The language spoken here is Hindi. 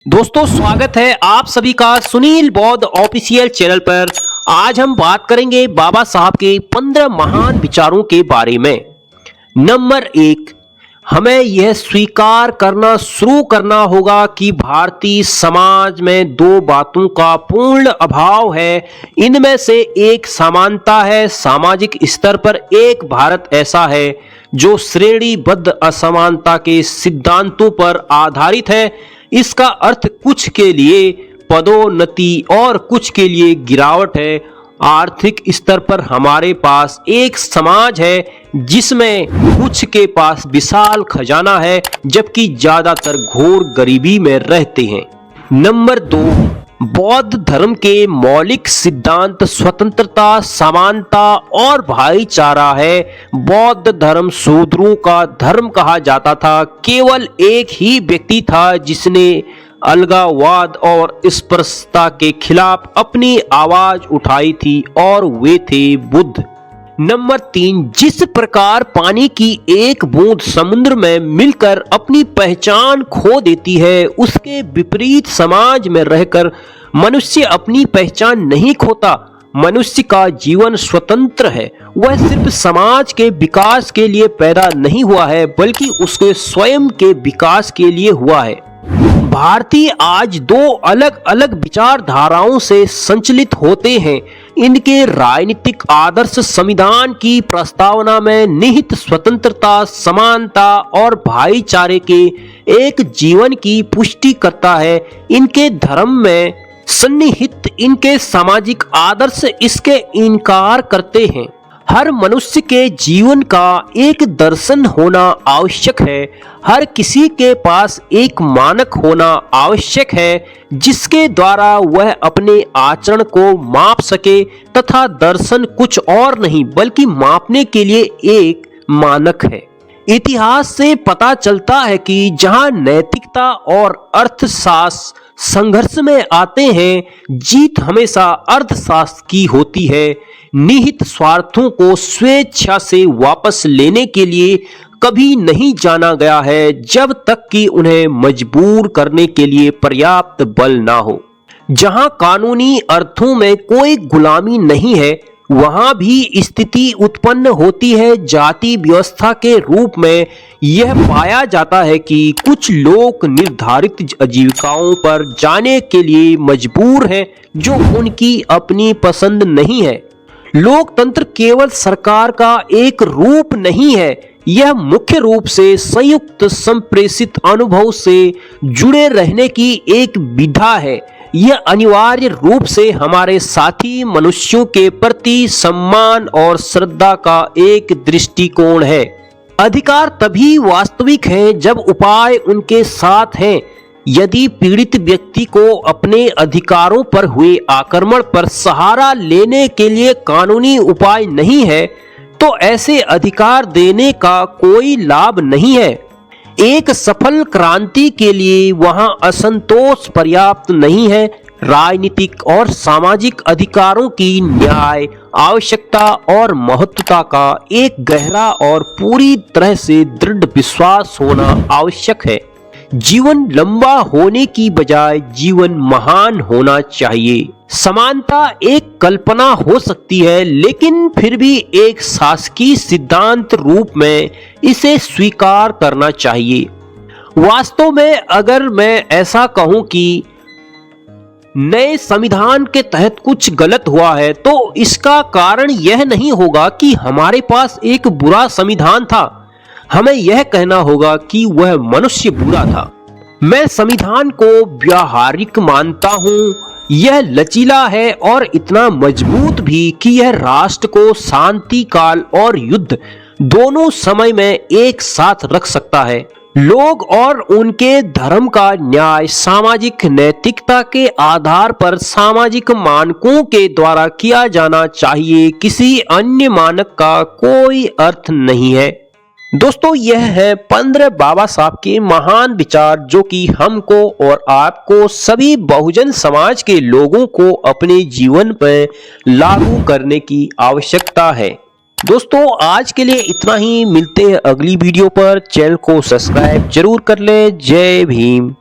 दोस्तों स्वागत है आप सभी का सुनील बौद्ध ऑफिशियल चैनल पर। आज हम बात करेंगे बाबा साहब के 15 महान विचारों के बारे में। नंबर 1, हमें यह स्वीकार करना शुरू करना होगा कि भारतीय समाज में दो बातों का पूर्ण अभाव है। इनमें से एक समानता है। सामाजिक स्तर पर एक भारत ऐसा है जो श्रेणीबद्ध असमानता के सिद्धांतों पर आधारित है। इसका अर्थ कुछ के लिए पदोन्नति और कुछ के लिए गिरावट है। आर्थिक स्तर पर हमारे पास एक समाज है जिसमें कुछ के पास विशाल खजाना है जबकि ज्यादातर घोर गरीबी में रहते हैं। नंबर 2, बौद्ध धर्म के मौलिक सिद्धांत स्वतंत्रता, समानता और भाईचारा है। बौद्ध धर्म शूद्रों का धर्म कहा जाता था। केवल एक ही व्यक्ति था जिसने अलगाववाद और स्पृश्यता के खिलाफ अपनी आवाज उठाई थी और वे थे बुद्ध। नंबर 3, जिस प्रकार पानी की एक बूंद समुद्र में मिलकर अपनी पहचान खो देती है, उसके विपरीत समाज में रहकर मनुष्य अपनी पहचान नहीं खोता। मनुष्य का जीवन स्वतंत्र है। वह सिर्फ समाज के विकास के लिए पैदा नहीं हुआ है बल्कि उसके स्वयं के विकास के लिए हुआ है। भारतीय आज दो अलग अलग विचारधाराओं से संचालित होते हैं। इनके राजनीतिक आदर्श संविधान की प्रस्तावना में निहित स्वतंत्रता, समानता और भाईचारे के एक जीवन की पुष्टि करता है। इनके धर्म में सन्निहित इनके सामाजिक आदर्श इसके इनकार करते हैं। हर मनुष्य के जीवन का एक दर्शन होना आवश्यक है। हर किसी के पास एक मानक होना आवश्यक है जिसके द्वारा वह अपने आचरण को माप सके तथा दर्शन कुछ और नहीं बल्कि मापने के लिए एक मानक है। इतिहास से पता चलता है कि जहां नैतिकता और अर्थशास्त्र संघर्ष में आते हैं, जीत हमेशा अर्थशास्त्र की होती है। निहित स्वार्थों को स्वेच्छा से वापस लेने के लिए कभी नहीं जाना गया है जब तक कि उन्हें मजबूर करने के लिए पर्याप्त बल ना हो। जहां कानूनी अर्थों में कोई गुलामी नहीं है, वहां भी स्थिति उत्पन्न होती है जाति व्यवस्था के रूप में। यह पाया जाता है कि कुछ लोग निर्धारित आजीविकाओं पर जाने के लिए मजबूर हैं जो उनकी अपनी पसंद नहीं है। लोकतंत्र केवल सरकार का एक रूप नहीं है, यह मुख्य रूप से संयुक्त संप्रेषित अनुभव से जुड़े रहने की एक विधा है। यह अनिवार्य रूप से हमारे साथी मनुष्यों के प्रति सम्मान और श्रद्धा का एक दृष्टिकोण है। अधिकार तभी वास्तविक हैं जब उपाय उनके साथ हैं। यदि पीड़ित व्यक्ति को अपने अधिकारों पर हुए आक्रमण पर सहारा लेने के लिए कानूनी उपाय नहीं है तो ऐसे अधिकार देने का कोई लाभ नहीं है। एक सफल क्रांति के लिए वहां असंतोष पर्याप्त नहीं है। राजनीतिक और सामाजिक अधिकारों की न्याय, आवश्यकता और महत्वता का एक गहरा और पूरी तरह से दृढ़ विश्वास होना आवश्यक है। जीवन लंबा होने की बजाय जीवन महान होना चाहिए। समानता एक कल्पना हो सकती है लेकिन फिर भी एक शासकीय सिद्धांत रूप में इसे स्वीकार करना चाहिए। वास्तव में अगर मैं ऐसा कहूं कि नए संविधान के तहत कुछ गलत हुआ है तो इसका कारण यह नहीं होगा कि हमारे पास एक बुरा संविधान था। हमें यह कहना होगा कि वह मनुष्य बुरा था। मैं संविधान को व्यावहारिक मानता हूं। यह लचीला है और इतना मजबूत भी कि यह राष्ट्र को शांति काल और युद्ध दोनों समय में एक साथ रख सकता है। लोग और उनके धर्म का न्याय सामाजिक नैतिकता के आधार पर सामाजिक मानकों के द्वारा किया जाना चाहिए। किसी अन्य मानक का कोई अर्थ नहीं है। दोस्तों, यह है 15 बाबा साहब के महान विचार जो कि हमको और आपको सभी बहुजन समाज के लोगों को अपने जीवन पर लागू करने की आवश्यकता है। दोस्तों, आज के लिए इतना ही। मिलते हैं अगली वीडियो पर। चैनल को सब्सक्राइब जरूर कर लें। जय भीम।